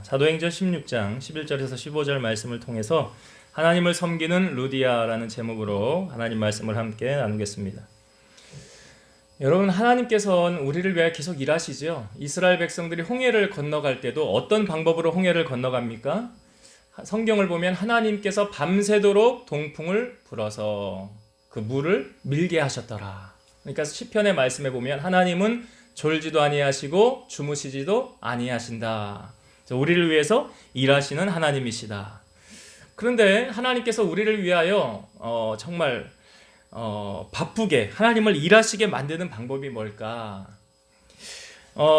사도행전 16장 11절에서 15절 말씀을 통해서 하나님을 섬기는 루디아라는 제목으로 하나님 말씀을 함께 나누겠습니다. 여러분, 하나님께서는 우리를 위해 계속 일하시죠. 이스라엘 백성들이 홍해를 건너갈 때도 어떤 방법으로 홍해를 건너갑니까? 성경을 보면 하나님께서 밤새도록 동풍을 불어서 그 물을 밀게 하셨더라. 그러니까 시편의 말씀에 보면 하나님은 졸지도 아니하시고 주무시지도 아니하신다. 우리를 위해서 일하시는 하나님이시다. 그런데 하나님께서 우리를 위하여 정말 바쁘게 하나님을 일하시게 만드는 방법이 뭘까?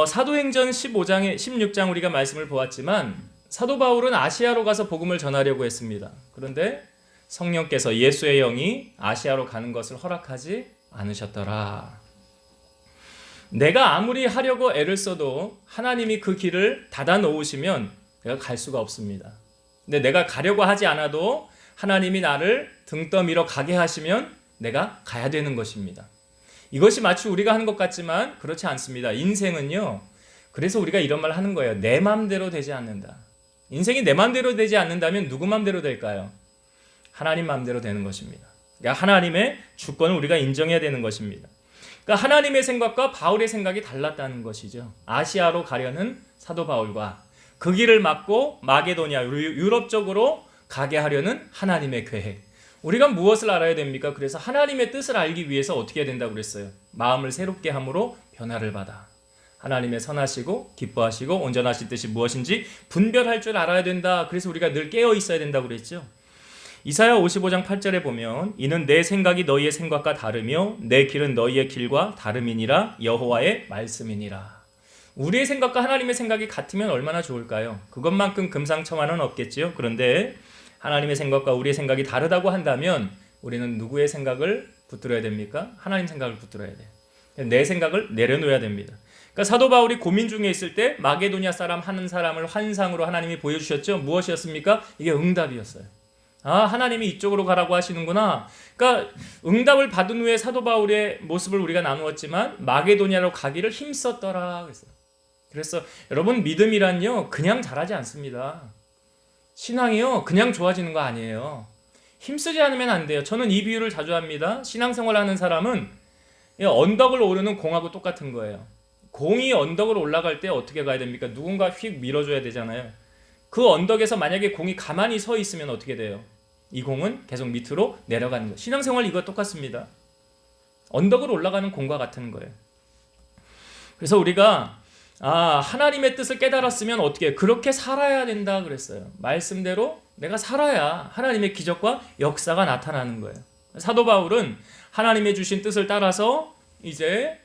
사도행전 16장 우리가 말씀을 보았지만 사도 바울은 아시아로 가서 복음을 전하려고 했습니다. 그런데 성령께서 예수의 영이 아시아로 가는 것을 허락하지 않으셨더라. 내가 아무리 하려고 애를 써도 하나님이 그 길을 닫아 놓으시면 내가 갈 수가 없습니다. 근데 내가 가려고 하지 않아도 하나님이 나를 등 떠밀어 가게 하시면 내가 가야 되는 것입니다. 이것이 마치 우리가 하는 것 같지만 그렇지 않습니다. 인생은요, 그래서 우리가 이런 말 하는 거예요. 내 맘대로 되지 않는다. 인생이 내 맘대로 되지 않는다면 누구 맘대로 될까요? 하나님 맘대로 되는 것입니다. 그러니까 하나님의 주권을 우리가 인정해야 되는 것입니다. 그러니까 하나님의 생각과 바울의 생각이 달랐다는 것이죠. 아시아로 가려는 사도 바울과 그 길을 막고 마게도니아, 유럽 쪽으로 가게 하려는 하나님의 계획. 우리가 무엇을 알아야 됩니까? 그래서 하나님의 뜻을 알기 위해서 어떻게 해야 된다고 그랬어요? 마음을 새롭게 함으로 변화를 받아. 하나님의 선하시고 기뻐하시고 온전하신 뜻이 무엇인지 분별할 줄 알아야 된다. 그래서 우리가 늘 깨어 있어야 된다고 그랬죠. 이사야 55장 8절에 보면 이는 내 생각이 너희의 생각과 다르며 내 길은 너희의 길과 다름이니라 여호와의 말씀이니라. 우리의 생각과 하나님의 생각이 같으면 얼마나 좋을까요? 그것만큼 금상첨화는 없겠지요. 그런데 하나님의 생각과 우리의 생각이 다르다고 한다면 우리는 누구의 생각을 붙들어야 됩니까? 하나님 생각을 붙들어야 돼요. 내 생각을 내려놓아야 됩니다. 그러니까 사도 바울이 고민 중에 있을 때 마게도니아 사람 하는 사람을 환상으로 하나님이 보여주셨죠. 무엇이었습니까? 이게 응답이었어요. 하나님이 이쪽으로 가라고 하시는구나. 그러니까 응답을 받은 후에 사도 바울의 모습을 우리가 나누었지만 마게도니아로 가기를 힘썼더라 그랬어요. 그래서 여러분, 믿음이란요 그냥 잘하지 않습니다. 신앙이요 그냥 좋아지는 거 아니에요. 힘쓰지 않으면 안 돼요. 저는 이 비유를 자주 합니다. 신앙생활 하는 사람은 언덕을 오르는 공하고 똑같은 거예요. 공이 언덕을 올라갈 때 어떻게 가야 됩니까? 누군가 휙 밀어줘야 되잖아요. 그 언덕에서 만약에 공이 가만히 서 있으면 어떻게 돼요? 이 공은 계속 밑으로 내려가는 거예요. 신앙생활 이거 똑같습니다. 언덕을 올라가는 공과 같은 거예요. 그래서 우리가 하나님의 뜻을 깨달았으면 어떻게 해요? 그렇게 살아야 된다 그랬어요. 말씀대로 내가 살아야 하나님의 기적과 역사가 나타나는 거예요. 사도 바울은 하나님의 주신 뜻을 따라서 이제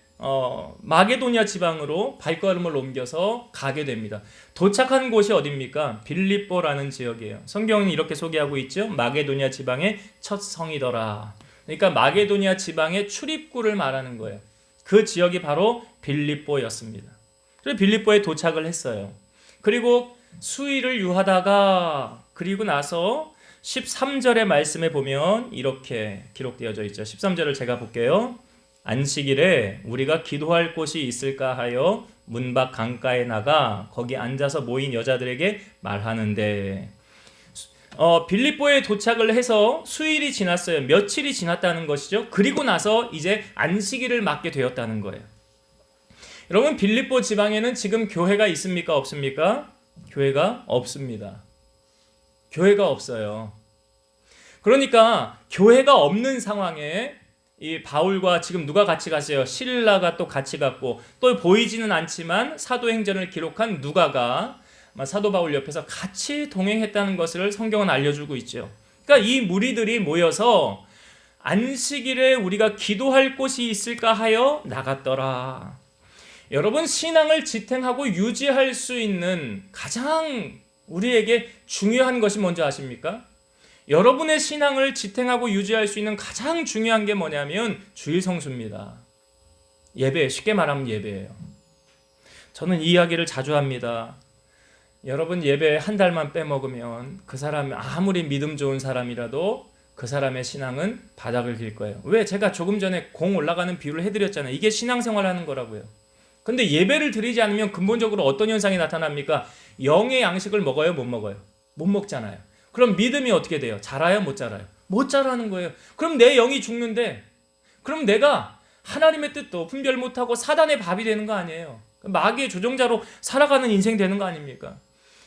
마게도니아 지방으로 발걸음을 옮겨서 가게 됩니다. 도착한 곳이 어디입니까? 빌립보라는 지역이에요. 성경은 이렇게 소개하고 있죠. 마게도니아 지방의 첫 성이더라. 그러니까 마게도니아 지방의 출입구를 말하는 거예요. 그 지역이 바로 빌립보였습니다. 그래서 빌립보에 도착을 했어요. 그리고 수일을 유하다가 그리고 나서 13절의 말씀에 보면 이렇게 기록되어져 있죠. 13절을 제가 볼게요. 안식일에 우리가 기도할 곳이 있을까 하여 문 밖 강가에 나가 거기 앉아서 모인 여자들에게 말하는데, 빌립보에 도착을 해서 수일이 지났어요. 며칠이 지났다는 것이죠. 그리고 나서 이제 안식일을 맞게 되었다는 거예요. 여러분, 빌립보 지방에는 지금 교회가 있습니까? 없습니까? 교회가 없습니다. 교회가 없어요. 그러니까 교회가 없는 상황에 이 바울과 지금 누가 같이 갔어요? 실라가 또 같이 갔고, 또 보이지는 않지만 사도행전을 기록한 누가가 사도 바울 옆에서 같이 동행했다는 것을 성경은 알려주고 있죠. 그러니까 이 무리들이 모여서 안식일에 우리가 기도할 곳이 있을까 하여 나갔더라. 여러분, 신앙을 지탱하고 유지할 수 있는 가장 우리에게 중요한 것이 뭔지 아십니까? 여러분의 신앙을 지탱하고 유지할 수 있는 가장 중요한 게 뭐냐면 주일 성수입니다. 예배, 쉽게 말하면 예배예요. 저는 이 이야기를 자주 합니다. 여러분, 예배 한 달만 빼먹으면 그 사람 아무리 믿음 좋은 사람이라도 그 사람의 신앙은 바닥을 길 거예요. 왜? 제가 조금 전에 공 올라가는 비유를 해드렸잖아요. 이게 신앙생활 하는 거라고요. 근데 예배를 드리지 않으면 근본적으로 어떤 현상이 나타납니까? 영의 양식을 먹어요? 못 먹어요? 못 먹잖아요. 그럼 믿음이 어떻게 돼요? 자라요? 못 자라요? 못 자라는 거예요. 그럼 내 영이 죽는데, 그럼 내가 하나님의 뜻도 분별 못하고 사단의 밥이 되는 거 아니에요? 마귀의 조종자로 살아가는 인생 되는 거 아닙니까?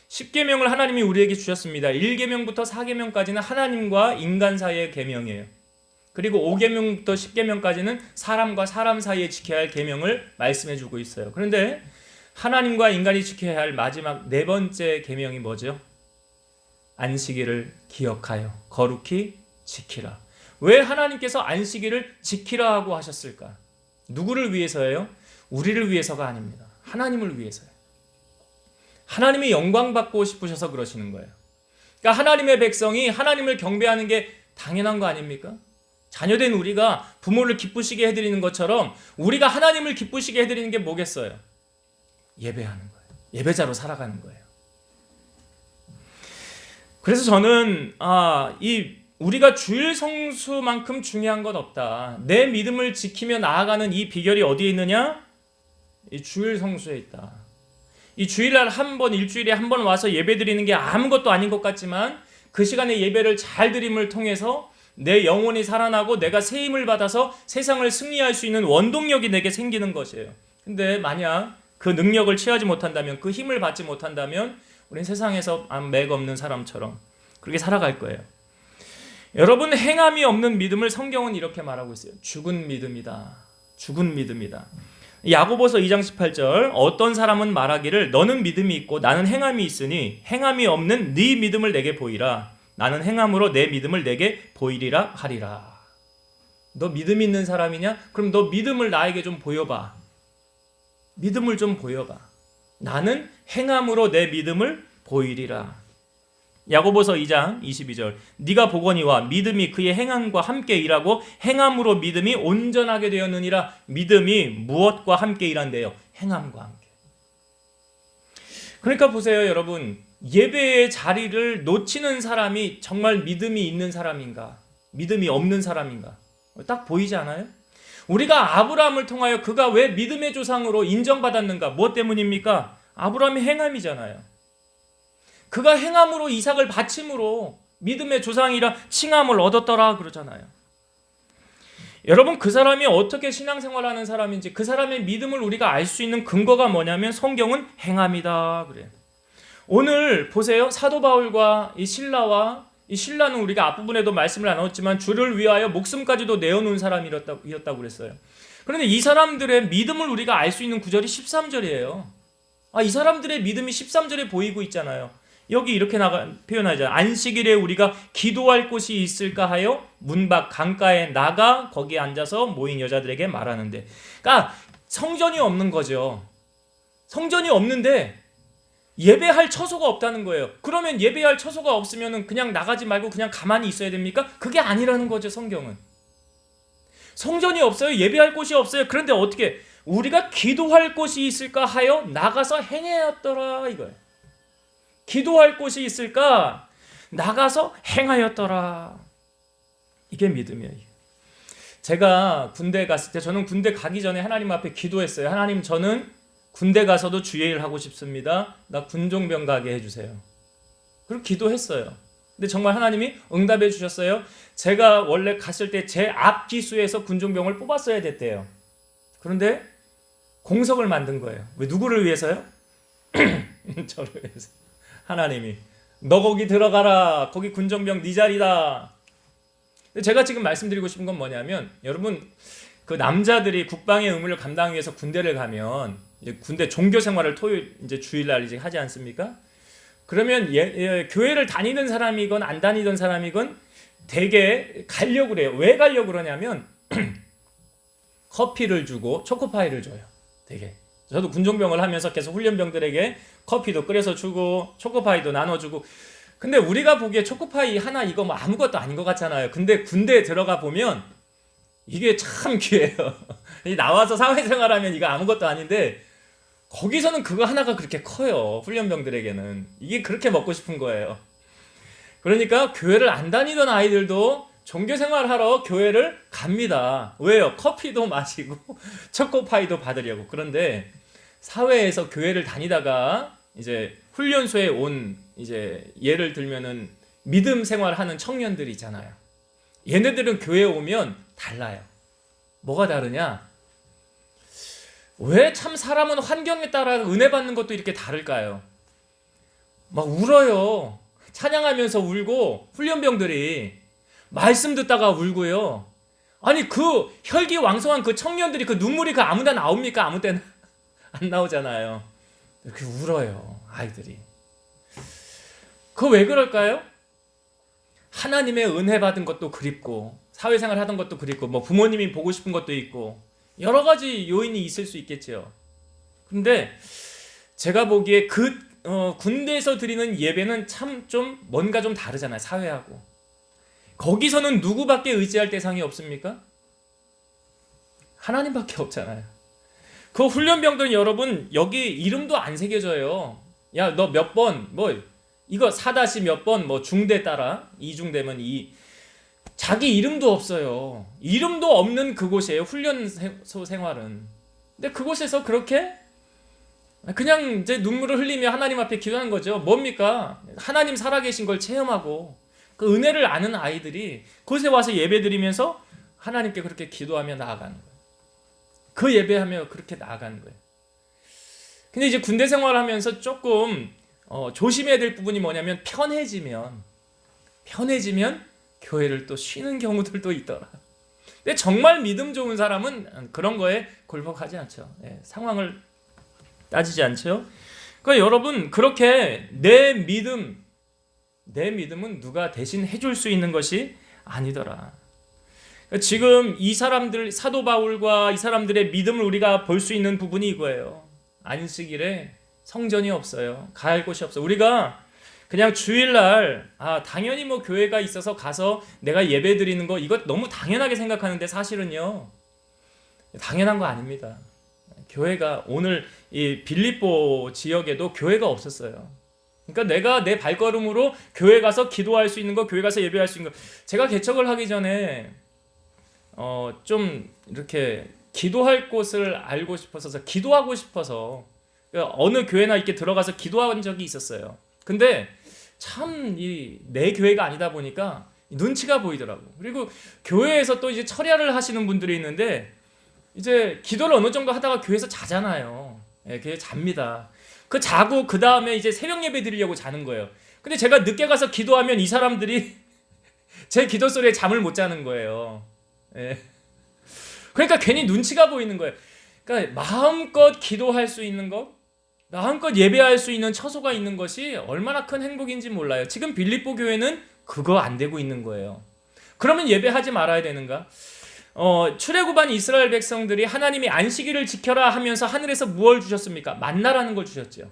10계명을 하나님이 우리에게 주셨습니다. 1계명부터 4계명까지는 하나님과 인간 사이의 계명이에요. 그리고 5계명부터 10계명까지는 사람과 사람 사이에 지켜야 할 계명을 말씀해 주고 있어요. 그런데 하나님과 인간이 지켜야 할 마지막 네 번째 계명이 뭐죠? 안식일을 기억하여 거룩히 지키라. 왜 하나님께서 안식일을 지키라 하고 하셨을까? 누구를 위해서예요? 우리를 위해서가 아닙니다. 하나님을 위해서요. 하나님이 영광 받고 싶으셔서 그러시는 거예요. 그러니까 하나님의 백성이 하나님을 경배하는 게 당연한 거 아닙니까? 자녀된 우리가 부모를 기쁘시게 해드리는 것처럼 우리가 하나님을 기쁘시게 해드리는 게 뭐겠어요? 예배하는 거예요. 예배자로 살아가는 거예요. 그래서 저는 우리가 주일 성수만큼 중요한 건 없다. 내 믿음을 지키며 나아가는 이 비결이 어디에 있느냐? 이 주일 성수에 있다. 이 주일날 일주일에 한 번 와서 예배 드리는 게 아무것도 아닌 것 같지만 그 시간에 예배를 잘 드림을 통해서 내 영혼이 살아나고 내가 새 힘을 받아서 세상을 승리할 수 있는 원동력이 내게 생기는 것이에요. 근데 만약 그 능력을 취하지 못한다면, 그 힘을 받지 못한다면 우리는 세상에서 맥 없는 사람처럼 그렇게 살아갈 거예요. 여러분, 행함이 없는 믿음을 성경은 이렇게 말하고 있어요. 죽은 믿음이다. 죽은 믿음이다. 야고보서 2장 18절, 어떤 사람은 말하기를 너는 믿음이 있고 나는 행함이 있으니 행함이 없는 네 믿음을 내게 보이라. 나는 행함으로 내 믿음을 내게 보이리라 하리라. 너 믿음 있는 사람이냐? 그럼 너 믿음을 나에게 좀 보여봐. 믿음을 좀 보여봐. 나는 행함으로 내 믿음을 보이리라. 야고보서 2장 22절, 네가 보거니와 믿음이 그의 행함과 함께 일하고 행함으로 믿음이 온전하게 되었느니라. 믿음이 무엇과 함께 일한대요? 행함과 함께. 그러니까 보세요, 여러분. 예배의 자리를 놓치는 사람이 정말 믿음이 있는 사람인가? 믿음이 없는 사람인가? 딱 보이지 않아요? 우리가 아브라함을 통하여 그가 왜 믿음의 조상으로 인정받았는가? 무엇 때문입니까? 아브라함이 행함이잖아요. 그가 행함으로 이삭을 바침으로 믿음의 조상이라 칭함을 얻었더라 그러잖아요. 여러분, 그 사람이 어떻게 신앙생활하는 사람인지, 그 사람의 믿음을 우리가 알 수 있는 근거가 뭐냐면 성경은 행함이다 그래요. 오늘 보세요. 사도 바울과 이 신라는 우리가 앞부분에도 말씀을 나눴지만 주를 위하여 목숨까지도 내어놓은 사람이었다고 그랬어요. 그런데 이 사람들의 믿음을 우리가 알 수 있는 구절이 13절이에요. 이 사람들의 믿음이 13절에 보이고 있잖아요. 여기 이렇게 표현하잖아요. 안식일에 우리가 기도할 곳이 있을까 하여 문 밖 강가에 나가 거기에 앉아서 모인 여자들에게 말하는데, 그러니까 성전이 없는 거죠. 성전이 없는데 예배할 처소가 없다는 거예요. 그러면 예배할 처소가 없으면 그냥 나가지 말고 그냥 가만히 있어야 됩니까? 그게 아니라는 거죠. 성경은. 성전이 없어요. 예배할 곳이 없어요. 그런데 어떻게 우리가 기도할 곳이 있을까 하여 나가서 행하였더라 이거예요. 기도할 곳이 있을까? 나가서 행하였더라. 이게 믿음이에요. 제가 군대 갔을 때, 저는 군대 가기 전에 하나님 앞에 기도했어요. 하나님, 저는 군대 가서도 주의 일 하고 싶습니다. 나 군종병 가게 해주세요. 그리고 기도했어요. 근데 정말 하나님이 응답해 주셨어요. 제가 원래 갔을 때 제 앞 기수에서 군종병을 뽑았어야 됐대요. 그런데 공석을 만든 거예요. 왜? 누구를 위해서요? 저를 위해서. 하나님이 너 거기 들어가라. 거기 군종병 네 자리다. 제가 지금 말씀드리고 싶은 건 뭐냐면, 여러분, 그 남자들이 국방의 의무를 감당하기 위해서 군대를 가면 이제 군대 종교 생활을 토요일 이제 주일날 이제 하지 않습니까? 그러면 교회를 다니던 사람이건 안 다니던 사람이건 되게 가려고 그래요. 왜 가려고 그러냐면 커피를 주고 초코파이를 줘요. 되게. 저도 군종병을 하면서 계속 훈련병들에게 커피도 끓여서 주고 초코파이도 나눠주고. 근데 우리가 보기에 초코파이 하나 이거 뭐 아무것도 아닌 것 같잖아요. 근데 군대에 들어가 보면 이게 참 귀해요. 나와서 사회생활하면 이거 아무것도 아닌데 거기서는 그거 하나가 그렇게 커요. 훈련병들에게는. 이게 그렇게 먹고 싶은 거예요. 그러니까 교회를 안 다니던 아이들도 종교생활하러 교회를 갑니다. 왜요? 커피도 마시고 초코파이도 받으려고. 그런데 사회에서 교회를 다니다가 이제 훈련소에 온 이제 예를 들면은 믿음 생활하는 청년들이 있잖아요. 얘네들은 교회에 오면 달라요. 뭐가 다르냐? 왜 참 사람은 환경에 따라 은혜 받는 것도 이렇게 다를까요? 막 울어요. 찬양하면서 울고, 훈련병들이 말씀 듣다가 울고요. 아니 그 혈기왕성한 그 청년들이 그 눈물이 그 아무나 나옵니까? 아무 때나 안 나오잖아요. 이렇게 울어요, 아이들이. 그거 왜 그럴까요? 하나님의 은혜 받은 것도 그립고, 사회생활 하던 것도 그립고, 뭐 부모님이 보고 싶은 것도 있고, 여러 가지 요인이 있을 수 있겠죠. 근데 제가 보기에 군대에서 드리는 예배는 참 좀 뭔가 좀 다르잖아요, 사회하고. 거기서는 누구밖에 의지할 대상이 없습니까? 하나님밖에 없잖아요. 그 훈련병들은 여러분 여기 이름도 안 새겨져요. 야, 너 몇 번, 뭐 이거 4- 몇 번, 뭐 중대 따라 2중대면 2. 자기 이름도 없어요. 이름도 없는 그곳이에요, 훈련소 생활은. 근데 그곳에서 그렇게 그냥 이제 눈물을 흘리며 하나님 앞에 기도하는 거죠. 뭡니까? 하나님 살아계신 걸 체험하고 그 은혜를 아는 아이들이 그곳에 와서 예배드리면서 하나님께 그렇게 기도하며 나아가는 거예요. 그 예배하며 그렇게 나아가는 거예요. 근데 이제 군대 생활하면서 조금 조심해야 될 부분이 뭐냐면 편해지면 교회를 또 쉬는 경우들도 있더라. 근데 정말 믿음 좋은 사람은 그런 거에 굴복하지 않죠. 상황을 따지지 않죠. 그러니까 여러분 그렇게 내 믿음은 누가 대신 해줄 수 있는 것이 아니더라. 지금 이 사람들, 사도 바울과 이 사람들의 믿음을 우리가 볼 수 있는 부분이 이거예요. 안식일에 성전이 없어요. 갈 곳이 없어요. 우리가 그냥 주일날 당연히 뭐 교회가 있어서 가서 내가 예배 드리는 거 이거 너무 당연하게 생각하는데 사실은요, 당연한 거 아닙니다. 교회가 오늘 이 빌립보 지역에도 교회가 없었어요. 그러니까 내가 내 발걸음으로 교회 가서 기도할 수 있는 거, 교회 가서 예배할 수 있는 거. 제가 개척을 하기 전에 좀 이렇게 기도할 곳을 알고 싶어서, 기도하고 싶어서 어느 교회나 이렇게 들어가서 기도한 적이 있었어요. 근데 참 내 교회가 아니다 보니까 눈치가 보이더라고. 그리고 교회에서 또 이제 철야를 하시는 분들이 있는데 이제 기도를 어느 정도 하다가 교회에서 자잖아요. 교회 잡니다. 그 자고 그 다음에 이제 새벽 예배 드리려고 자는 거예요. 근데 제가 늦게 가서 기도하면 이 사람들이 제 기도 소리에 잠을 못 자는 거예요. 그러니까 괜히 눈치가 보이는 거예요. 그러니까 마음껏 기도할 수 있는 것, 마음껏 예배할 수 있는 처소가 있는 것이 얼마나 큰 행복인지 몰라요. 지금 빌립보 교회는 그거 안 되고 있는 거예요. 그러면 예배하지 말아야 되는가? 출애굽한 이스라엘 백성들이 하나님이 안식일을 지켜라 하면서 하늘에서 무엇을 주셨습니까? 만나라는 걸 주셨죠.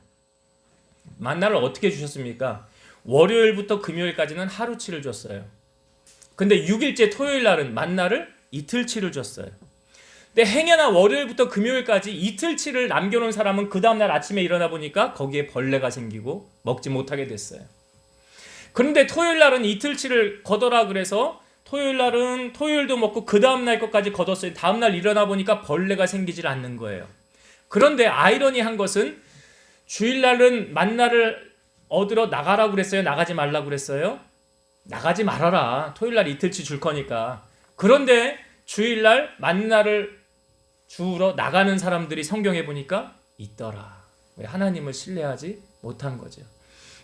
만나를 어떻게 주셨습니까? 월요일부터 금요일까지는 하루치를 줬어요. 근데 6일째 토요일 날은 만나를 이틀치를 줬어요. 근데 행여나 월요일부터 금요일까지 이틀치를 남겨놓은 사람은 그 다음날 아침에 일어나 보니까 거기에 벌레가 생기고 먹지 못하게 됐어요. 그런데 토요일 날은 이틀치를 거둬라 그래서 토요일 날은 토요일도 먹고 그 다음날 것까지 거뒀어요. 다음날 일어나 보니까 벌레가 생기질 않는 거예요. 그런데 아이러니한 것은 주일날은 만나를 얻으러 나가라고 그랬어요? 나가지 말라고 그랬어요? 나가지 말아라. 토요일날 이틀치 줄 거니까. 그런데 주일날 만나를 주우러 나가는 사람들이 성경에 보니까 있더라. 왜? 하나님을 신뢰하지 못한 거죠.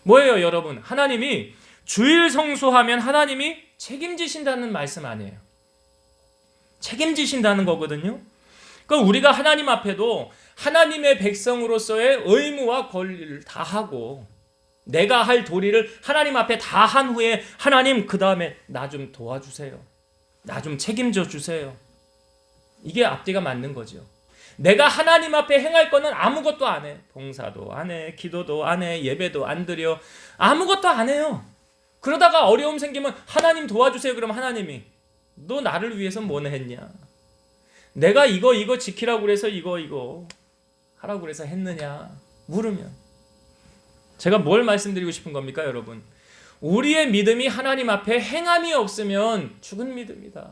뭐예요 여러분? 하나님이 주일 성수하면 하나님이 책임지신다는 말씀 아니에요. 책임지신다는 거거든요. 그러니까 우리가 하나님 앞에도 하나님의 백성으로서의 의무와 권리를 다 하고 내가 할 도리를 하나님 앞에 다 한 후에 하나님 그 다음에 나 좀 도와주세요. 나 좀 책임져 주세요. 이게 앞뒤가 맞는 거죠. 내가 하나님 앞에 행할 거는 아무것도 안 해. 봉사도 안 해. 기도도 안 해. 예배도 안 드려. 아무것도 안 해요. 그러다가 어려움 생기면 하나님 도와주세요. 그러면 하나님이 너 나를 위해서 뭐나 했냐? 내가 이거 지키라고 그래서 이거 하라고 그래서 했느냐? 물으면 제가 뭘 말씀드리고 싶은 겁니까 여러분? 우리의 믿음이 하나님 앞에 행함이 없으면 죽은 믿음이다.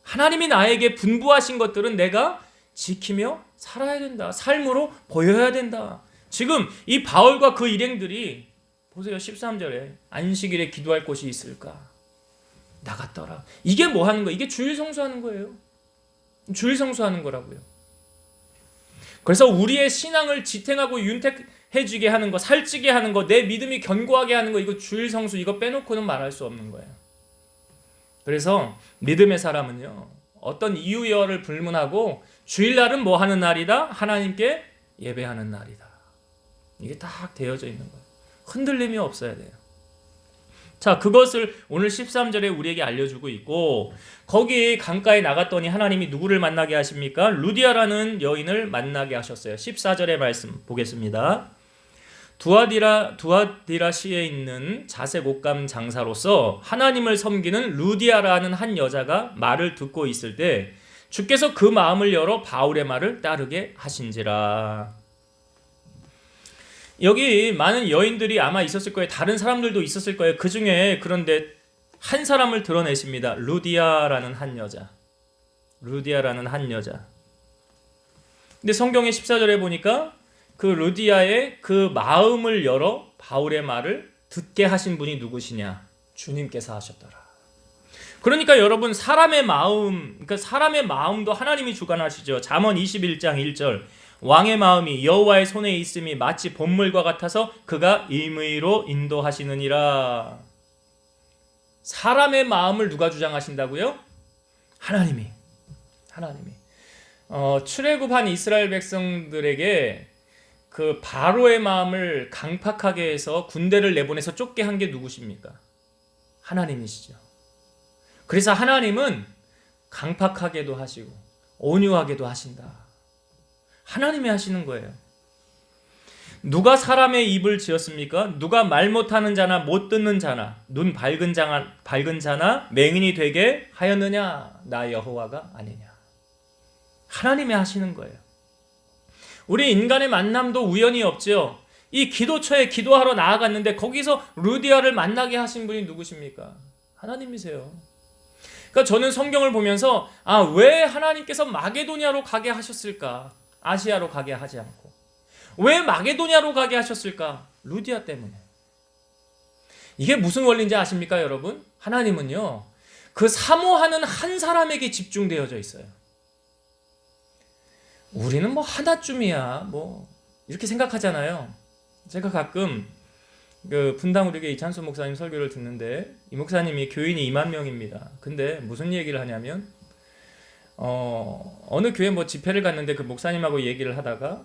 하나님이 나에게 분부하신 것들은 내가 지키며 살아야 된다. 삶으로 보여야 된다. 지금 이 바울과 그 일행들이 보세요. 13절에 안식일에 기도할 곳이 있을까? 나갔더라. 이게 뭐 하는 거예요? 이게 주일 성수하는 거예요. 주일 성수하는 거라고요. 그래서 우리의 신앙을 지탱하고 윤택해지게 하는 거, 살찌게 하는 거, 내 믿음이 견고하게 하는 거, 이거 주일 성수, 이거 빼놓고는 말할 수 없는 거예요. 그래서 믿음의 사람은요, 어떤 이유여를 불문하고 주일날은 뭐 하는 날이다? 하나님께 예배하는 날이다. 이게 딱 되어져 있는 거예요. 흔들림이 없어야 돼요. 자, 그것을 오늘 13절에 우리에게 알려주고 있고, 거기 강가에 나갔더니 하나님이 누구를 만나게 하십니까? 루디아라는 여인을 만나게 하셨어요. 14절의 말씀 보겠습니다. 두아디라시에 있는 자색 옷감 장사로서 하나님을 섬기는 루디아라는 한 여자가 말을 듣고 있을 때 주께서 그 마음을 열어 바울의 말을 따르게 하신지라. 여기 많은 여인들이 아마 있었을 거예요. 다른 사람들도 있었을 거예요. 그 중에 그런데 한 사람을 드러내십니다. 루디아라는 한 여자. 루디아라는 한 여자. 근데 성경의 14절에 보니까 그 루디아의 그 마음을 열어 바울의 말을 듣게 하신 분이 누구시냐? 주님께서 하셨더라. 그러니까 여러분, 사람의 마음, 그러니까 사람의 마음도 하나님이 주관하시죠. 잠언 21장 1절. 왕의 마음이 여호와의 손에 있음이 마치 봇물과 같아서 그가 임의로 인도하시느니라. 사람의 마음을 누가 주장하신다고요? 하나님이. 출애굽한 이스라엘 백성들에게 그 바로의 마음을 강팍하게 해서 군대를 내보내서 쫓게 한 게 누구십니까? 하나님이시죠. 그래서 하나님은 강팍하게도 하시고 온유하게도 하신다. 하나님이 하시는 거예요. 누가 사람의 입을 지었습니까? 누가 말 못하는 자나 못 듣는 자나 눈 밝은 자나 맹인이 되게 하였느냐? 나 여호와가 아니냐. 하나님이 하시는 거예요. 우리 인간의 만남도 우연이 없죠. 이 기도처에 기도하러 나아갔는데 거기서 루디아를 만나게 하신 분이 누구십니까? 하나님이세요. 그러니까 저는 성경을 보면서 왜 하나님께서 마게도냐로 가게 하셨을까? 아시아로 가게 하지 않고. 왜 마게도냐로 가게 하셨을까? 루디아 때문에. 이게 무슨 원리인지 아십니까, 여러분? 하나님은요, 그 사모하는 한 사람에게 집중되어져 있어요. 우리는 뭐 하나쯤이야, 뭐 이렇게 생각하잖아요. 제가 가끔 그 분당우리교회 이찬수 목사님 설교를 듣는데 이 목사님이 교인이 2만 명입니다. 근데 무슨 얘기를 하냐면 어느 교회 뭐 집회를 갔는데 그 목사님하고 얘기를 하다가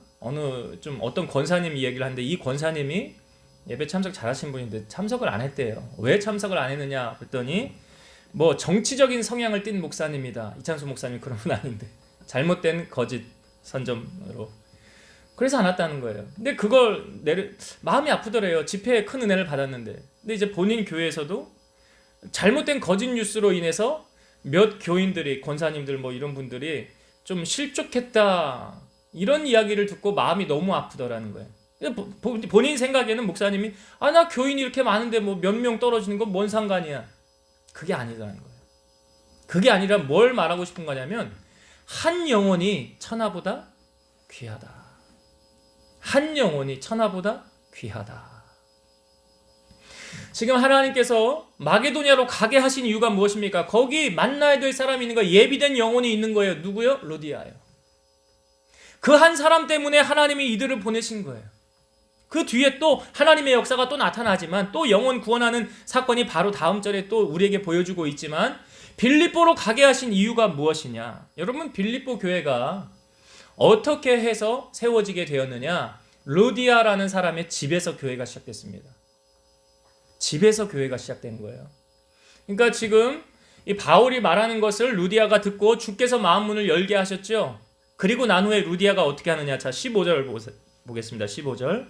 어떤 권사님이 얘기를 하는데 이 권사님이 예배 참석 잘하신 분인데 참석을 안 했대요. 왜 참석을 안 했느냐 그랬더니 뭐 정치적인 성향을 띤 목사님이다. 이찬수 목사님 그런 분 아닌데 잘못된 거짓 선점으로 그래서 안 왔다는 거예요. 근데 그걸 마음이 아프더래요. 집회에 큰 은혜를 받았는데. 근데 이제 본인 교회에서도 잘못된 거짓 뉴스로 인해서 몇 교인들이 권사님들 뭐 이런 분들이 좀 실족했다 이런 이야기를 듣고 마음이 너무 아프더라는 거예요. 본인 생각에는 목사님이 나 교인이 이렇게 많은데 뭐 몇 명 떨어지는 건 뭔 상관이야. 그게 아니라는 거예요. 그게 아니라 뭘 말하고 싶은 거냐면 한 영혼이 천하보다 귀하다. 한 영혼이 천하보다 귀하다. 지금 하나님께서 마게도냐로 가게 하신 이유가 무엇입니까? 거기 만나야 될 사람이 있는 거예요. 예비된 영혼이 있는 거예요. 누구요? 루디아예요. 그 한 사람 때문에 하나님이 이들을 보내신 거예요. 그 뒤에 또 하나님의 역사가 또 나타나지만 또 영혼 구원하는 사건이 바로 다음 절에 또 우리에게 보여주고 있지만 빌립보로 가게 하신 이유가 무엇이냐? 여러분, 빌립보 교회가 어떻게 해서 세워지게 되었느냐? 루디아라는 사람의 집에서 교회가 시작됐습니다. 집에서 교회가 시작된 거예요. 그러니까 지금 이 바울이 말하는 것을 루디아가 듣고 주께서 마음문을 열게 하셨죠. 그리고 난 후에 루디아가 어떻게 하느냐? 자, 15절 보겠습니다. 15절.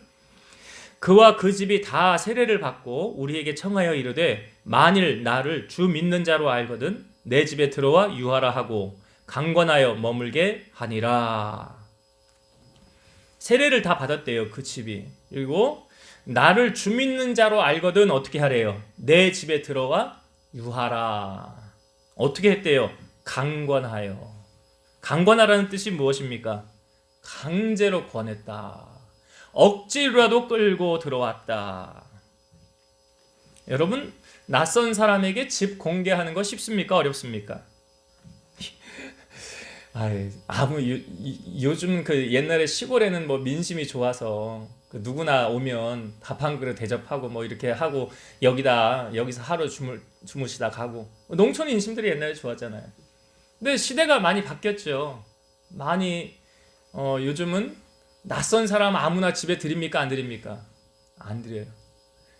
그와 그 집이 다 세례를 받고 우리에게 청하여 이르되 만일 나를 주 믿는 자로 알거든 내 집에 들어와 유하라 하고 강권하여 머물게 하니라. 세례를 다 받았대요. 그 집이. 그리고 나를 주 믿는 자로 알거든 어떻게 하래요? 내 집에 들어와 유하라. 어떻게 했대요? 강권하여. 강권하라는 뜻이 무엇입니까? 강제로 권했다. 억지로라도 끌고 들어왔다. 여러분, 낯선 사람에게 집 공개하는 거 쉽습니까? 어렵습니까? 요즘 그 옛날에 시골에는 뭐 민심이 좋아서 그 누구나 오면 밥 한 그릇 대접하고 뭐 이렇게 하고 여기서 하루 주무시다 가고, 농촌 인심들이 옛날에 좋았잖아요. 근데 시대가 많이 바뀌었죠. 요즘은 낯선 사람 아무나 집에 드립니까? 안 드립니까? 안 드려요.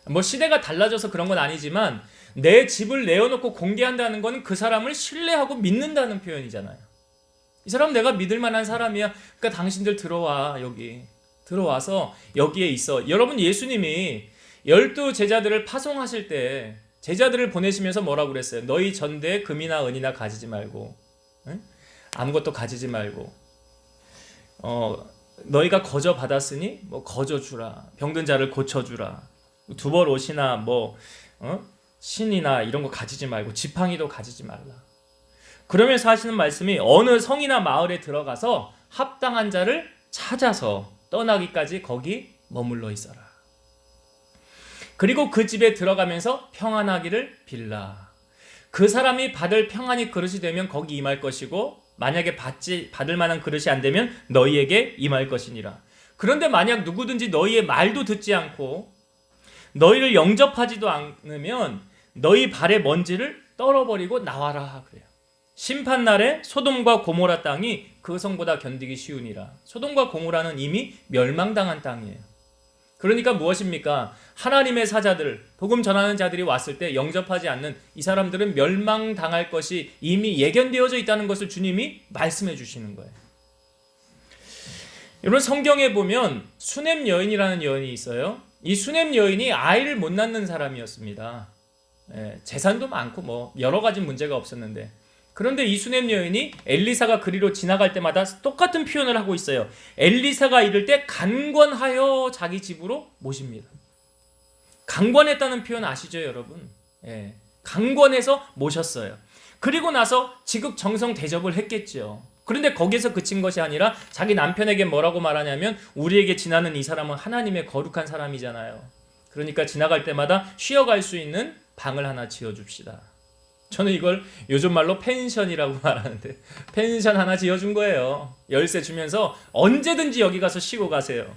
뭐 시대가 달라져서 그런 건 아니지만 내 집을 내어놓고 공개한다는 건 그 사람을 신뢰하고 믿는다는 표현이잖아요. 이 사람 내가 믿을 만한 사람이야. 그러니까 당신들 여기 들어와서 여기에 있어. 여러분, 예수님이 12 제자들을 파송하실 때 제자들을 보내시면서 뭐라고 그랬어요? 너희 전대에 금이나 은이나 가지지 말고, 응? 아무것도 가지지 말고, 너희가 거저 받았으니 뭐 거저 주라. 병든 자를 고쳐 주라. 두벌 옷이나 신이나 이런 거 가지지 말고 지팡이도 가지지 말라. 그러면서 하시는 말씀이 어느 성이나 마을에 들어가서 합당한 자를 찾아서 떠나기까지 거기 머물러 있어라. 그리고 그 집에 들어가면서 평안하기를 빌라. 그 사람이 받을 평안이 그릇이 되면 거기 임할 것이고, 만약에 받을 만한 그릇이 안 되면 너희에게 임할 것이니라. 그런데 만약 누구든지 너희의 말도 듣지 않고 너희를 영접하지도 않으면 너희 발의 먼지를 떨어버리고 나와라 그래요. 심판날에 소돔과 고모라 땅이 그 성보다 견디기 쉬우니라. 소돔과 고모라는 이미 멸망당한 땅이에요. 그러니까 무엇입니까? 하나님의 사자들, 복음 전하는 자들이 왔을 때 영접하지 않는 이 사람들은 멸망당할 것이 이미 예견되어져 있다는 것을 주님이 말씀해 주시는 거예요. 여러분, 성경에 보면 수넴 여인이라는 여인이 있어요. 이 수넴 여인이 아이를 못 낳는 사람이었습니다. 재산도 많고 뭐 여러 가지 문제가 없었는데, 그런데 이 수넴 여인이 엘리사가 그리로 지나갈 때마다 똑같은 표현을 하고 있어요. 엘리사가 이를 때 간권하여 자기 집으로 모십니다. 강권했다는 표현 아시죠, 여러분? 강권해서 모셨어요. 그리고 나서 지극정성 대접을 했겠죠. 그런데 거기서 그친 것이 아니라 자기 남편에게 뭐라고 말하냐면, 우리에게 지나는 이 사람은 하나님의 거룩한 사람이잖아요. 그러니까 지나갈 때마다 쉬어갈 수 있는 방을 하나 지어줍시다. 저는 이걸 요즘 말로 펜션이라고 말하는데, 펜션 하나 지어준 거예요. 열쇠 주면서 언제든지 여기 가서 쉬고 가세요.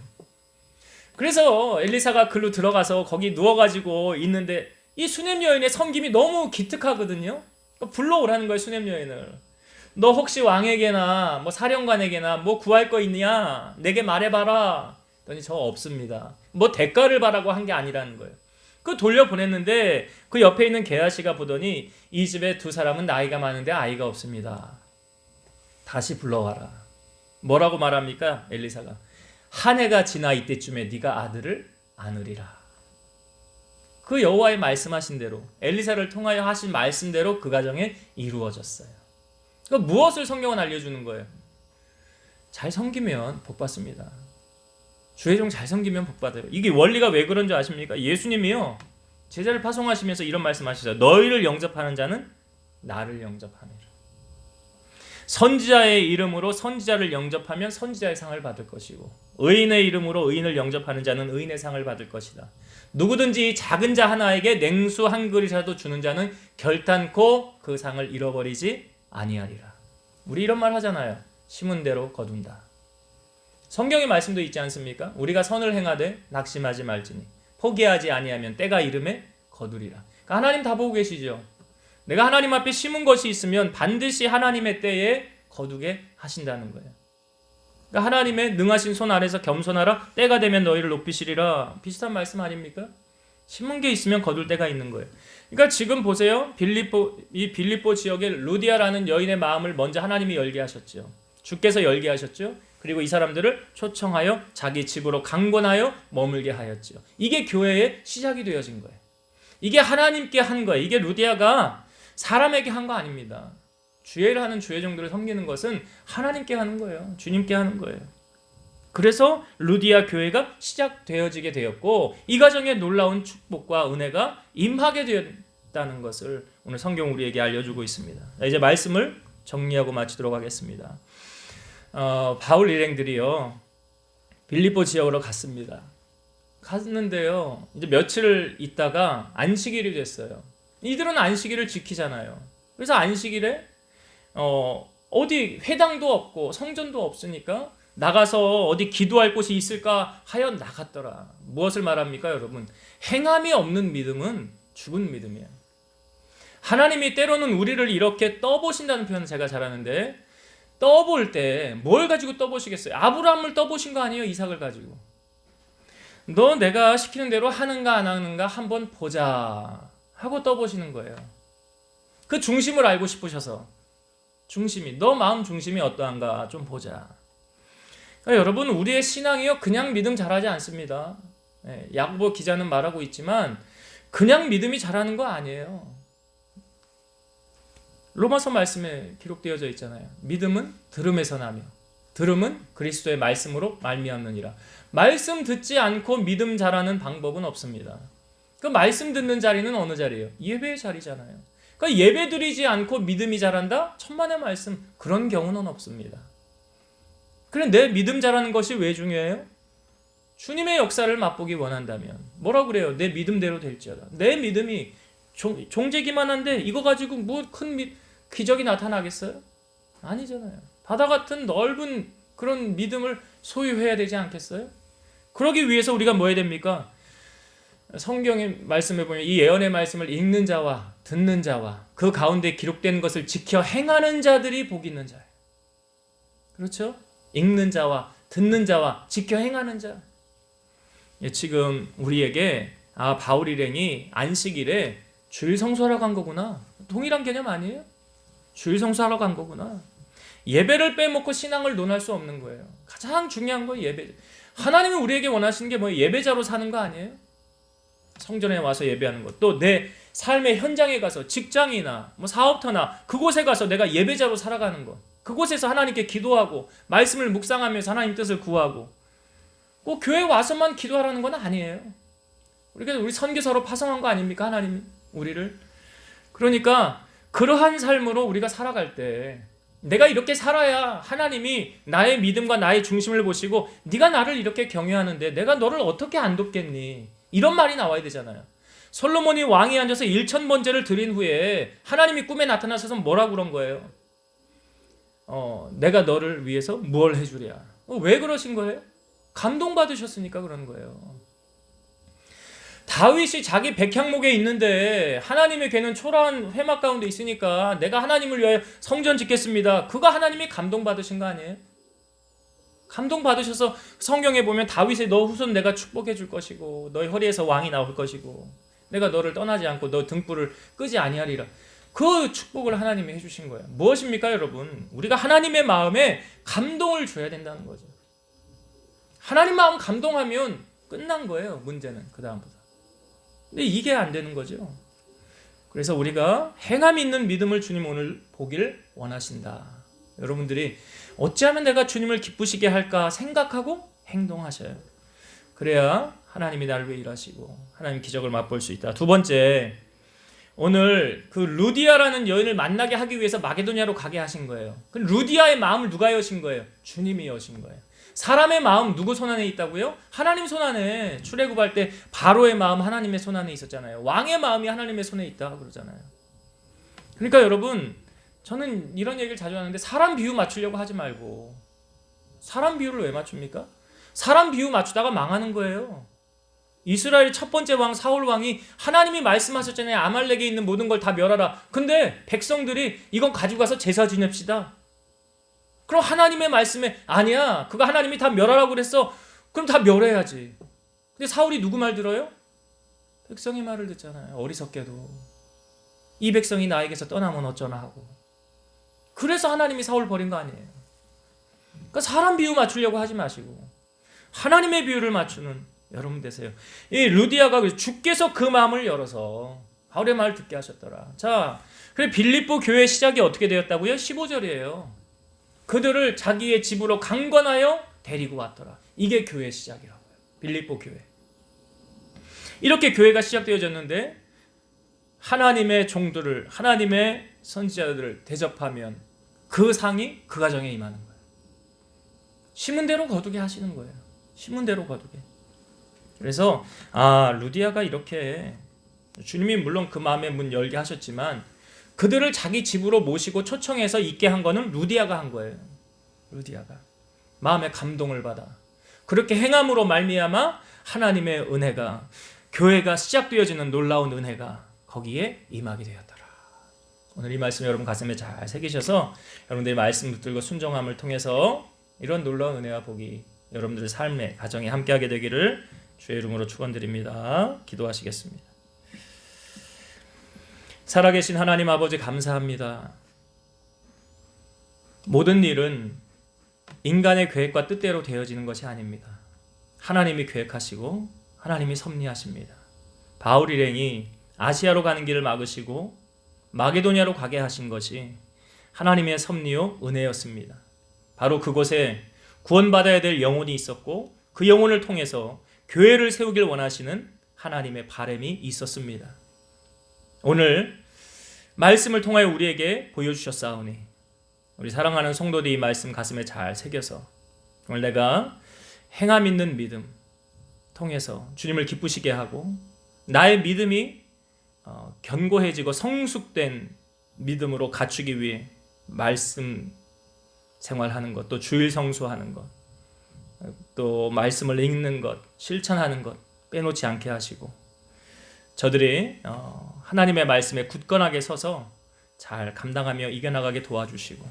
그래서 엘리사가 글로 들어가서 거기 누워가지고 있는데 이 수넴 여인의 섬김이 너무 기특하거든요. 불러오라는 거예요, 수넴 여인을. 너 혹시 왕에게나 뭐 사령관에게나 뭐 구할 거 있냐? 내게 말해봐라. 그랬더니 저 없습니다. 뭐 대가를 바라고 한 게 아니라는 거예요. 그 돌려보냈는데 그 옆에 있는 게하시가 보더니 이 집에 두 사람은 나이가 많은데 아이가 없습니다. 다시 불러와라. 뭐라고 말합니까? 엘리사가 한 해가 지나 이때쯤에 네가 아들을 안으리라. 그 여호와의 말씀하신 대로, 엘리사를 통하여 하신 말씀대로 그 가정에 이루어졌어요. 그러니까 무엇을 성경은 알려주는 거예요? 잘 섬기면 복 받습니다. 주의 종 잘 섬기면 복 받아요. 이게 원리가 왜 그런 줄 아십니까? 예수님이요, 제자를 파송하시면서 이런 말씀하시죠. 너희를 영접하는 자는 나를 영접하느라. 선지자의 이름으로 선지자를 영접하면 선지자의 상을 받을 것이고, 의인의 이름으로 의인을 영접하는 자는 의인의 상을 받을 것이다. 누구든지 작은 자 하나에게 냉수 한 그릇이라도 주는 자는 결단코 그 상을 잃어버리지 아니하리라. 우리 이런 말 하잖아요. 심은 대로 거둔다. 성경의 말씀도 있지 않습니까? 우리가 선을 행하되 낙심하지 말지니 포기하지 아니하면 때가 이름에 거두리라. 그러니까 하나님 다 보고 계시죠. 내가 하나님 앞에 심은 것이 있으면 반드시 하나님의 때에 거두게 하신다는 거예요. 그러니까 하나님의 능하신 손 아래서 겸손하라. 때가 되면 너희를 높이시리라. 비슷한 말씀 아닙니까? 심은 게 있으면 거둘 때가 있는 거예요. 그러니까 지금 보세요. 빌립보 지역에 루디아라는 여인의 마음을 먼저 하나님이 열게 하셨죠. 주께서 열게 하셨죠. 그리고 이 사람들을 초청하여 자기 집으로 강권하여 머물게 하였죠. 이게 교회의 시작이 되어진 거예요. 이게 하나님께 한 거예요. 이게 루디아가 사람에게 한 거 아닙니다. 주의를 하는 주의 종들을 섬기는 것은 하나님께 하는 거예요. 주님께 하는 거예요. 그래서 루디아 교회가 시작되어지게 되었고, 이 가정에 놀라운 축복과 은혜가 임하게 되었다는 것을 오늘 성경 우리에게 알려주고 있습니다. 이제 말씀을 정리하고 마치도록 하겠습니다. 바울 일행들이요, 빌립보 지역으로 갔습니다. 갔는데요, 이제 며칠을 있다가 안식일이 됐어요. 이들은 안식일을 지키잖아요. 그래서 안식일에 어디 회당도 없고 성전도 없으니까 나가서 어디 기도할 곳이 있을까 하여 나갔더라. 무엇을 말합니까, 여러분? 행함이 없는 믿음은 죽은 믿음이에요. 하나님이 때로는 우리를 이렇게 떠보신다는 표현을 제가 잘 하는데, 떠볼 때 뭘 가지고 떠보시겠어요? 아브라함을 떠보신 거 아니에요? 이삭을 가지고. 너 내가 시키는 대로 하는가 안 하는가 한번 보자 하고 떠보시는 거예요. 그 중심을 알고 싶으셔서. 중심이, 너 마음 중심이 어떠한가 좀 보자. 그러니까 여러분, 우리의 신앙이요, 그냥 믿음 잘하지 않습니다. 야고보 기자는 말하고 있지만 그냥 믿음이 잘하는 거 아니에요. 로마서 말씀에 기록되어져 있잖아요. 믿음은 들음에서 나며 들음은 그리스도의 말씀으로 말미암느니라. 말씀 듣지 않고 믿음 잘하는 방법은 없습니다. 그 말씀 듣는 자리는 어느 자리예요? 예배의 자리잖아요. 그러니까 예배 드리지 않고 믿음이 자란다? 천만의 말씀, 그런 경우는 없습니다. 그래, 내 믿음 잘하는 것이 왜 중요해요? 주님의 역사를 맛보기 원한다면 뭐라고 그래요? 내 믿음대로 될지어다. 내 믿음이 종재기만 한데 이거 가지고 뭐 큰 기적이 나타나겠어요? 아니잖아요. 바다 같은 넓은 그런 믿음을 소유해야 되지 않겠어요? 그러기 위해서 우리가 뭐 해야 됩니까? 성경의 말씀에 보면 이 예언의 말씀을 읽는 자와 듣는 자와 그 가운데 기록된 것을 지켜 행하는 자들이 복 있는 자예요. 그렇죠? 읽는 자와 듣는 자와 지켜 행하는 자. 지금 우리에게 바울 일행이 안식일에 주일 성수하러 간 거구나. 동일한 개념 아니에요? 주일 성수하러 간 거구나. 예배를 빼먹고 신앙을 논할 수 없는 거예요. 가장 중요한 건 예배. 하나님이 우리에게 원하시는 게 뭐예요? 예배자로 사는 거 아니에요? 성전에 와서 예배하는 것. 또 내 삶의 현장에 가서 직장이나 뭐 사업터나 그곳에 가서 내가 예배자로 살아가는 것. 그곳에서 하나님께 기도하고 말씀을 묵상하면서 하나님 뜻을 구하고. 꼭 교회 와서만 기도하라는 건 아니에요. 우리 선교사로 파송한 거 아닙니까? 하나님 우리를. 그러니까 그러한 삶으로 우리가 살아갈 때 내가 이렇게 살아야 하나님이 나의 믿음과 나의 중심을 보시고 네가 나를 이렇게 경외하는데 내가 너를 어떻게 안 돕겠니? 이런 말이 나와야 되잖아요. 솔로몬이 왕이 앉아서 1000번제를 드린 후에 하나님이 꿈에 나타나셔서 뭐라고 그런 거예요? 내가 너를 위해서 뭘 해주랴. 왜 그러신 거예요? 감동받으셨으니까 그런 거예요. 다윗이 자기 백향목에 있는데 하나님의 괴는 초라한 회막 가운데 있으니까 내가 하나님을 위하여 성전 짓겠습니다. 그거 하나님이 감동받으신 거 아니에요? 감동받으셔서 성경에 보면 다윗의 너 후손 내가 축복해 줄 것이고 너의 허리에서 왕이 나올 것이고 내가 너를 떠나지 않고 너 등불을 끄지 아니하리라. 그 축복을 하나님이 해주신 거예요. 무엇입니까, 여러분? 우리가 하나님의 마음에 감동을 줘야 된다는 거죠. 하나님 마음 감동하면 끝난 거예요. 문제는 그 다음부터. 근데 이게 안 되는 거죠. 그래서 우리가 행함 있는 믿음을 주님 오늘 보길 원하신다. 여러분들이 어찌하면 내가 주님을 기쁘시게 할까 생각하고 행동하셔요. 그래야 하나님이 나를 위해 일하시고 하나님 기적을 맛볼 수 있다. 두 번째, 오늘 그 루디아라는 여인을 만나게 하기 위해서 마게도냐로 가게 하신 거예요. 그 루디아의 마음을 누가 여신 거예요? 주님이 여신 거예요. 사람의 마음 누구 손 안에 있다고요? 하나님 손 안에. 출애굽할 때 바로의 마음 하나님의 손 안에 있었잖아요. 왕의 마음이 하나님의 손에 있다 그러잖아요. 그러니까 여러분, 저는 이런 얘기를 자주 하는데 사람 비유 맞추려고 하지 말고. 사람 비유를 왜 맞춥니까? 사람 비유 맞추다가 망하는 거예요. 이스라엘 첫 번째 왕 사울 왕이 하나님이 말씀하셨잖아요. 아말렉에 있는 모든 걸 다 멸하라. 근데 백성들이 이건 가지고 가서 제사 지냅시다. 그럼 하나님의 말씀에 아니야, 그거 하나님이 다 멸하라고 그랬어. 그럼 다 멸해야지. 근데 사울이 누구 말 들어요? 백성의 말을 듣잖아요. 어리석게도 이 백성이 나에게서 떠나면 어쩌나 하고. 그래서 하나님이 사울 버린 거 아니에요. 그러니까 사람 비유 맞추려고 하지 마시고 하나님의 비유를 맞추는 여러분 되세요. 이 루디아가 주께서 그 마음을 열어서 바울의 말을 듣게 하셨더라. 자, 그래 빌립보 교회 시작이 어떻게 되었다고요? 15절이에요. 그들을 자기의 집으로 강권하여 데리고 왔더라. 이게 교회 시작이라고요. 빌립보 교회. 이렇게 교회가 시작되어졌는데 하나님의 종들을, 하나님의 선지자들을 대접하면 그 상이 그 가정에 임하는 거예요. 심은 대로 거두게 하시는 거예요. 심은 대로 거두게. 그래서 루디아가 이렇게 주님이 물론 그 마음의 문 열게 하셨지만 그들을 자기 집으로 모시고 초청해서 있게 한 거는 루디아가 한 거예요. 루디아가 마음의 감동을 받아 그렇게 행함으로 말미암아 하나님의 은혜가, 교회가 시작되어지는 놀라운 은혜가 거기에 임하게 되었더라. 오늘 이 말씀 여러분 가슴에 잘 새기셔서 여러분들의 말씀 붙들고 순종함을 통해서 이런 놀라운 은혜와 복이 여러분들의 삶에, 가정에 함께하게 되기를 주의 이름으로 축원드립니다. 기도하시겠습니다. 살아계신 하나님 아버지 감사합니다. 모든 일은 인간의 계획과 뜻대로 되어지는 것이 아닙니다. 하나님이 계획하시고 하나님이 섭리하십니다. 바울 일행이 아시아로 가는 길을 막으시고 마게도냐로 가게 하신 것이 하나님의 섭리요 은혜였습니다. 바로 그곳에 구원받아야 될 영혼이 있었고 그 영혼을 통해서 교회를 세우길 원하시는 하나님의 바람이 있었습니다. 오늘 말씀을 통하여 우리에게 보여주셨사오니 우리 사랑하는 성도들이 이 말씀 가슴에 잘 새겨서 오늘 내가 행함 있는 믿음 통해서 주님을 기쁘시게 하고 나의 믿음이 견고해지고 성숙된 믿음으로 갖추기 위해 말씀 생활하는 것, 또 주일 성수하는 것, 또 말씀을 읽는 것, 실천하는 것 빼놓지 않게 하시고 저들이 하나님의 말씀에 굳건하게 서서 잘 감당하며 이겨나가게 도와주시고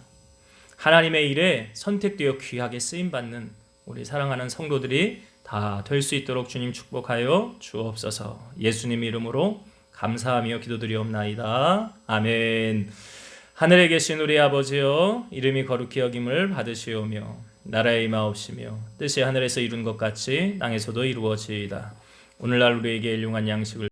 하나님의 일에 선택되어 귀하게 쓰임받는 우리 사랑하는 성도들이 다 될 수 있도록 주님 축복하여 주옵소서. 예수님 이름으로 감사하며 기도드리옵나이다. 아멘. 하늘에 계신 우리 아버지여, 이름이 거룩히 여김을 받으시오며 나라의 임하옵시며 뜻이 하늘에서 이룬 것 같이 땅에서도 이루어지이다. 오늘날 우리에게 일용할 양식을